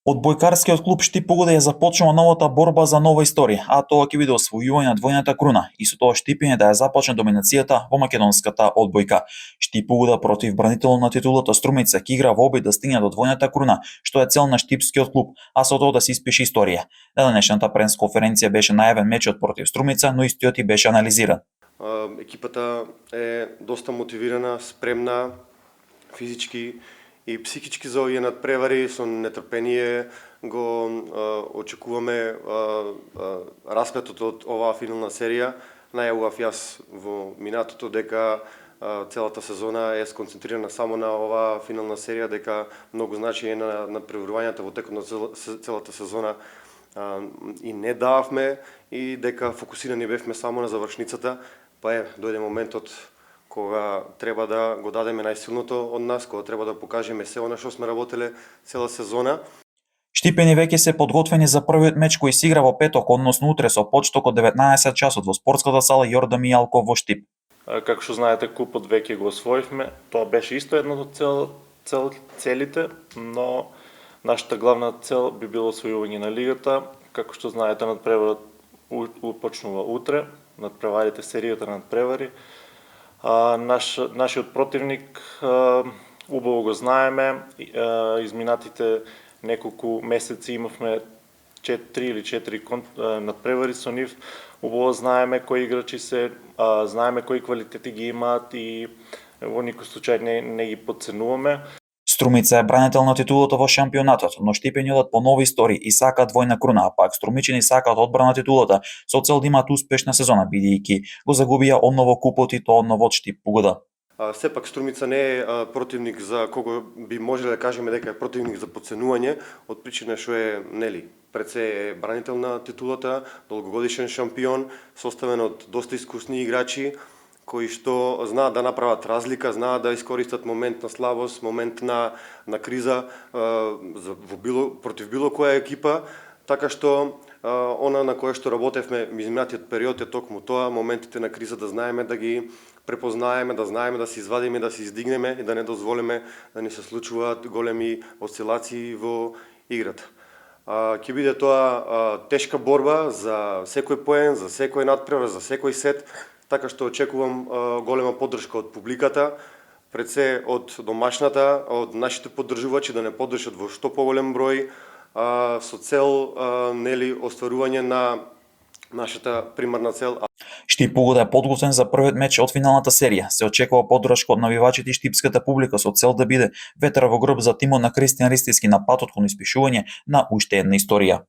Одбојкарскиот клуб Штип-Погода ја започнува новата борба за нова историја, а тоа ќе биде освојување на двојната круна и со тоа Штипиње да ја започне доминацијата во македонската одбојка. Штип-Погода против бранителот на титулата Струмица ќе игра во обид да стигне до двојната круна, што е цел на штипскиот клуб, а со тоа да се испише историја. На денешната пресконференција беше најавен мечот против Струмица, но истиот и беше анализиран. Екипата е доста мотивирана, спремна, физички и психички за овие надпревари. Со нетрпение го очекуваме расплетот од оваа финална серија. Најавував јас во минатото дека целата сезона е сконцентрирана само на оваа финална серија, дека многу значи на надпреварувањата во текот на целата сезона и не дававме и дека фокусирани бевме само на завршницата, па дојде моментот кога треба да го дадеме најсилното од нас, кога треба да покажеме се она што сме работеле цела сезона. Штипени веќе се подготвени за првиот меч кој се игра во петок, односно утре со почеток од 19 часот во спортската сала Јордан Мијалков во Штип. Како што знаете, купот веќе го освоивме. Тоа беше исто едно од целите, но нашата главна цел би било освојување на лигата. Како што знаете, надпреварот почнува утре, надпреварите, серијата надпревари. Нашиот противник убаво го знаеме, изминатите неколку месеци имавме 3 или 4 надпревари со нив. Убаво знаеме кои играчи се, знаеме кои квалитети ги имаат и во никој случај не ги подценуваме. Струмица е бранител на титулата во шампионатот, но Штипени одат по нови истории и сакаат двојна круна, а пак струмичени сакаат одбрана на титулата со цел да имаат успешна сезона, бидејќи го загубија одново купот и тоа одново од Штип-Погода. Сепак Струмица не е противник за кого би можеле да кажеме дека е противник за подценување, од причина што е пред се е бранител на титулата, долгогодишен шампион, составен од доста искусни играчи кои што знаат да направат разлика, знаат да искористат момент на слабост, момент на криза против било која екипа, така што она на кое што работевме изминатиот период е токму тоа, моментите на криза да знаеме да ги препознаеме, да знаеме да се извадиме, да се издигнеме и да не дозволиме да ни се случуваат големи осцилации во играта. Ќе биде тоа тешка борба за секој поен, за секој надпревар, за секој сет, така што очекувам голема поддршка од публиката, пред се од домашната, од нашите поддржувачи да не поддржат во што поголем број, со цел остварување на нашата примарна цел. Штип-Погода е подготвен за првиот меч од финалната серија. Се очекува поддршка од навивачите и штипската публика со цел да биде ветер во грб за тимот на Кристијан Ристиски на патот кон испишување на уште една историја.